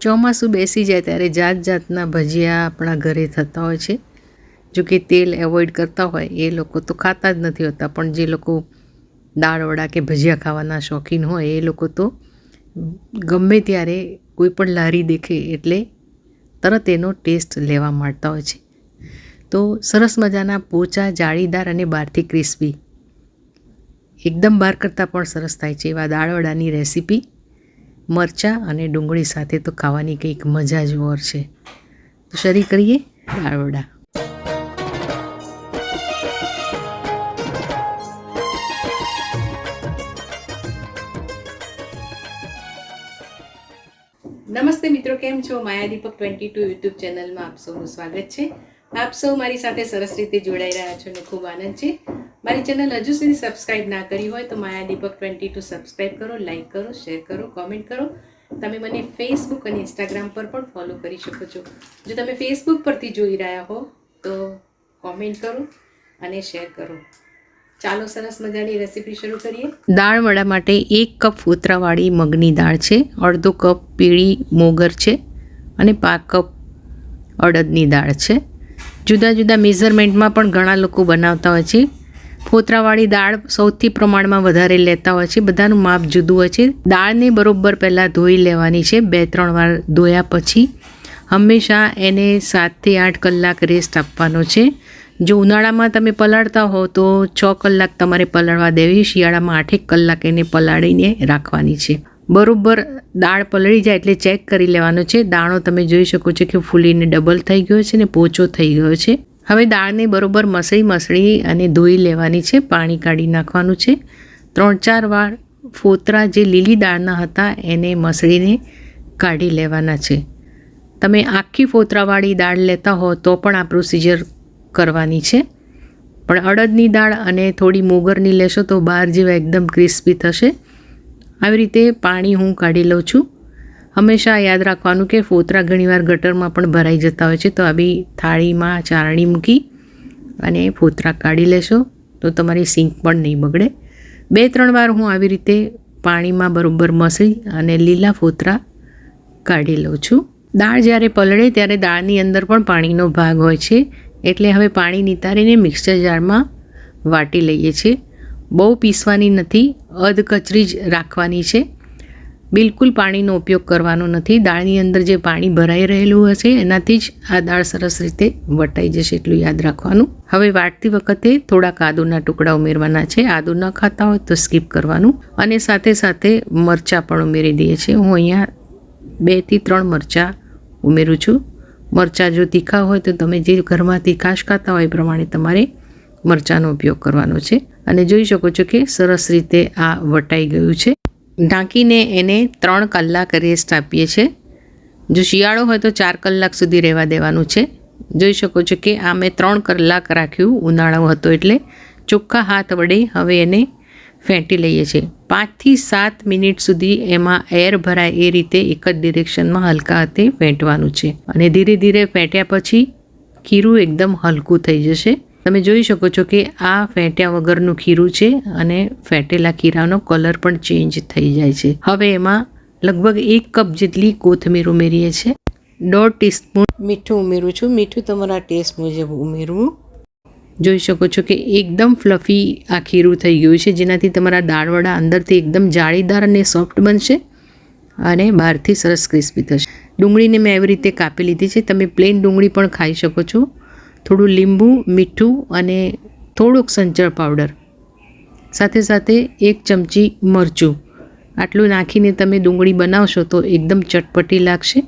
ચોમાસું બેસી જાય ત્યારે જાત જાતના ભજીયા આપણા ઘરે થતા હોય છે. જો કે તેલ એવોઇડ કરતા હોય એ લોકો તો ખાતા જ નથી હોતા, પણ જે લોકો દાળવડા કે ભજીયા ખાવાના શોખીન હોય એ લોકો તો ગમે ત્યારે કોઈ પણ લારી દેખે એટલે તરત એનો ટેસ્ટ લેવા માંડતા હોય છે. તો સરસ મજાના પોચા, જાળીદાર અને બહારથી ક્રિસ્પી, એકદમ બહાર કરતાં પણ સરસ થાય છે એવા દાળવડાની રેસીપી મરચાં અને ડુંગળી સાથે તો ખાવાની કંઈક મજા જ ઓર છે. તો શરૂ કરીએ દાળવડા. નમસ્તે મિત્રો, કેમ છો? માયાદીપક 22 યુટ્યુબ ચેનલમાં આપ સૌનું સ્વાગત છે. આપ સૌ મારી સાથે સરસ રીતે જોડાઈ રહ્યા છો અને ખૂબ આનંદ છે. મારી ચેનલ હજુ સુધી સબસ્ક્રાઈબ ના કરી હોય તો માયાદીપક 22 સબસ્ક્રાઈબ કરો, લાઈક કરો, શેર કરો, કોમેન્ટ કરો. તમે મને ફેસબુક અને ઇન્સ્ટાગ્રામ પર પણ ફોલો કરી શકો છો. જો તમે ફેસબુક પરથી જોઈ રહ્યા હો તો કોમેન્ટ કરો અને શેર કરો. ચાલો સરસ મજાની રેસીપી શરૂ કરીએ. દાળવડા માટે 1 કપ ફોતરાવાળી મગની દાળ છે, અડધો કપ પીળી મોગર છે અને 5 કપ અડદની દાળ છે. જુદા જુદા મેઝરમેન્ટમાં પણ ઘણા લોકો બનાવતા હોય છે. ફોતરાવાળી દાળ સૌથી પ્રમાણમાં વધારે લેતા હોય છે. બધાનું માપ જુદું હોય છે. દાળને બરોબર પહેલાં ધોઈ લેવાની છે. 2-3 વાર ધોયા પછી હંમેશા એને 7થી 8 કલાક રેસ્ટ આપવાનો છે. જો ઉનાળામાં તમે પલાળતા હો તો 6 કલાક તમારે પલાળવા દેવી. શિયાળામાં 8 કલાક એને પલાળીને રાખવાની છે. બરોબર દાળ પલળી જાય એટલે ચેક કરી લેવાનો છે. દાણો તમે જોઈ શકો છો કે ફૂલીને ડબલ થઈ ગયો છે ને પોચો થઈ ગયો છે. હવે દાળને બરોબર મસળી અને ધોઈ લેવાની છે. પાણી કાઢી નાખવાનું છે. 3-4 વાર ફોતરા જે લીલી દાળના હતા એને મસળીને કાઢી લેવાના છે. તમે આખી ફોતરાવાળી દાળ લેતા હો તો પણ આ પ્રોસિજર કરવાની છે, પણ અડદની દાળ અને થોડી મોગરની લેશો તો બહાર જેવા એકદમ ક્રિસ્પી થશે. આવી રીતે પાણી હું કાઢી લઉં છું. હંમેશા યાદ રાખવાનું કે ફોતરા ઘણીવાર ગટરમાં પણ ભરાઈ જતા હોય છે, તો આવી થાળીમાં ચારણી મૂકી અને ફોતરા કાઢી લેશો તો તમારી સિંક પણ નહીં બગડે. 2-3 વાર હું આવી રીતે પાણીમાં બરોબર મસળી અને લીલા ફોતરા કાઢી લઉં છું. દાળ જ્યારે પલળે ત્યારે દાળની અંદર પણ પાણીનો ભાગ હોય છે, એટલે હવે પાણી નિતારીને મિક્સર જારમાં વાટી લઈએ છીએ. બહુ પીસવાની નથી, અધકચરી જ રાખવાની છે. બિલકુલ પાણીનો ઉપયોગ કરવાનો નથી. દાળની અંદર જે પાણી ભરાઈ રહેલું હશે એનાથી જ આ દાળ સરસ રીતે વટાઈ જશે, એટલું યાદ રાખવાનું. હવે વાટતી વખતે થોડાક આદુના ટુકડા ઉમેરવાના છે. આદુ ન ખાતા હોય તો સ્કીપ કરવાનું. અને સાથે સાથે મરચાં પણ ઉમેરી દઈએ છીએ. હું અહીંયા 2 થી 3 મરચાં ઉમેરું છું. મરચાં જો તીખા હોય તો તમે જે ઘરમાં તીખાશ ખાતા હોય એ પ્રમાણે તમારે મરચાંનો ઉપયોગ કરવાનો છે. અને જોઈ શકો છો કે સરસ રીતે આ વટાઈ ગયું છે. ઢાંકીને એને 3 કલાક રેસ્ટ આપીએ છીએ. જો શિયાળો હોય તો 4 કલાક સુધી રહેવા દેવાનું છે. જોઈ શકો છો કે આ મેં 3 કલાક રાખ્યું. ઉનાળો હતો એટલે ચોખ્ખા હાથ વડે હવે એને ફેંટી લઈએ છીએ. 5 થી 7 મિનિટ સુધી એમાં એર ભરાય એ રીતે એક જ ડિરેક્શનમાં હલકા હાથે ફેંટવાનું છે. અને ધીરે ધીરે ફેંટ્યા પછી ખીરું એકદમ હલકું થઈ જશે. તમે જોઈ શકો છો કે આ ફેંટ્યા વગરનું ખીરું છે અને ફેંટેલા ખીરાનો કલર પણ ચેન્જ થઈ જાય છે. હવે એમાં લગભગ 1 કપ જેટલી કોથમીર ઉમેરીએ છીએ. 1.5 ટીસ્પૂન મીઠું ઉમેરું છું. મીઠું તમારા ટેસ્ટ મુજબ ઉમેરવું. જોઈ શકો છો કે એકદમ ફ્લફી આ ખીરું થઈ ગયું છે, જેનાથી તમારા દાળવડા અંદરથી એકદમ જાળીદાર અને સોફ્ટ બનશે અને બહારથી સરસ ક્રિસ્પી થશે. ડુંગળીને મેં એવી રીતે કાપી લીધી છે. તમે પ્લેન ડુંગળી પણ ખાઈ શકો છો. થોડું લીંબુ, મીઠું અને થોડુંક સંચળ પાવડર, સાથે સાથે 1 ચમચી મરચું, આટલું નાખીને તમે ડુંગળી બનાવશો તો એકદમ ચટપટી લાગશે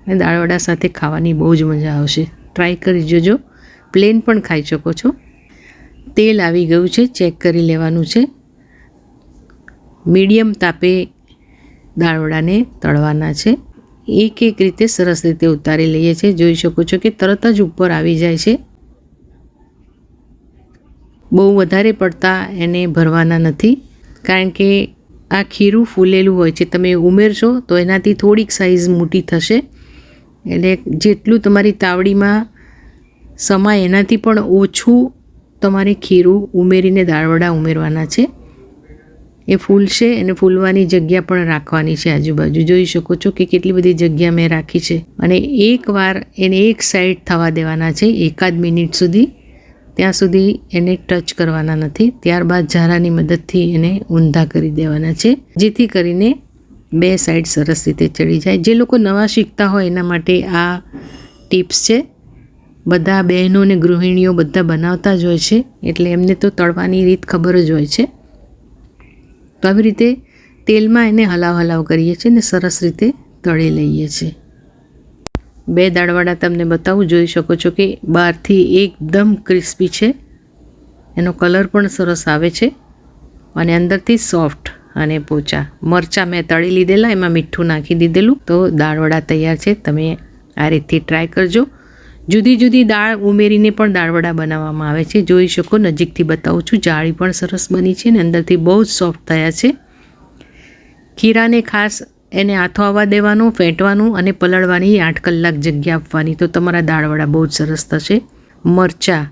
અને દાળવડા સાથે ખાવાની બહુ જ મજા આવશે. ટ્રાય કરી જોજો. પ્લેન પણ ખાઈ શકો છો. તેલ આવી ગયું છે, ચેક કરી લેવાનું છે. મીડિયમ તાપે દાળવડાને તળવાના છે. એક રીતે સરસ રીતે ઉતારી લઈએ છીએ. જોઈ શકો છો કે તરત જ ઉપર આવી જાય છે. બહુ વધારે પડતા એને ભરવાના નથી, કારણ કે આ ખીરું ફૂલેલું હોય છે. તમે ઉમેરશો તો એનાથી થોડીક સાઈઝ મોટી થશે, એટલે જેટલું તમારી તાવડીમાં સમાય એનાથી પણ ઓછું તમારે ખીરું ઉમેરીને દાળવડા ઉમેરવાના છે. એ ફૂલશે અને ફૂલવાની જગ્યા પણ રાખવાની છે આજુબાજુ. જોઈ શકો છો કે કેટલી બધી જગ્યા મેં રાખી છે. અને એકવાર એને એક સાઈડ થવા દેવાના છે 1 મિનિટ સુધી. ત્યાં સુધી એને ટચ કરવાના નથી. ત્યારબાદ ઝારાની મદદથી એને ઊંધા કરી દેવાના છે, જેથી કરીને 2 સાઈડ સરસ રીતે ચડી જાય. જે લોકો નવા શીખતા હોય એના માટે આ ટિપ્સ છે. બધા બહેનો અને ગૃહિણીઓ બધા બનાવતા જ હોય છે, એટલે એમને તો તળવાની રીત ખબર જ હોય છે. તો આવી રીતે તેલમાં એને હલાવ કરીએ છીએ ને સરસ રીતે તળી લઈએ છીએ. 2 દાળવડા તમને બતાવું. જોઈ શકો છો કે બહારથી એકદમ ક્રિસ્પી છે, એનો કલર પણ સરસ આવે છે અને અંદરથી સોફ્ટ અને પોચા. મરચાં મેં તળી લીધેલા, એમાં મીઠું નાખી દીધેલું. તો દાળવડા તૈયાર છે. તમે આ રીતથી ટ્રાય કરજો. જુદી જુદી દાળ ઉમેરીને પણ દાળવડા બનાવવામાં આવે છે. જોઈ શકો, નજીકથી બતાવું છું. જાળી પણ સરસ બની છે ને અંદરથી બહુ જ સોફ્ટ થયા છે. ખીરાને ખાસ એને આથો આવવા દેવાનું, ફેંટવાનું અને પલળવાની 8 કલાક જગ્યા આપવાની, તો તમારા દાળવડા બહુ જ સરસ થશે. મરચાં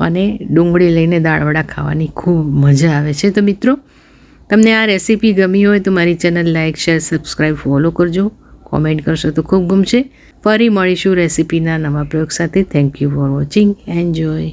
અને ડુંગળી લઈને દાળવડા ખાવાની ખૂબ મજા આવે છે. તો મિત્રો, તમને આ રેસીપી ગમી હોય તો મારી channel like, share, subscribe, follow કરજો. કોમેન્ટ કરશો તો ખૂબ ગમશે. ફરી મળીશું રેસીપીના નવા પ્રયોગ સાથે. Thank you for watching. Enjoy.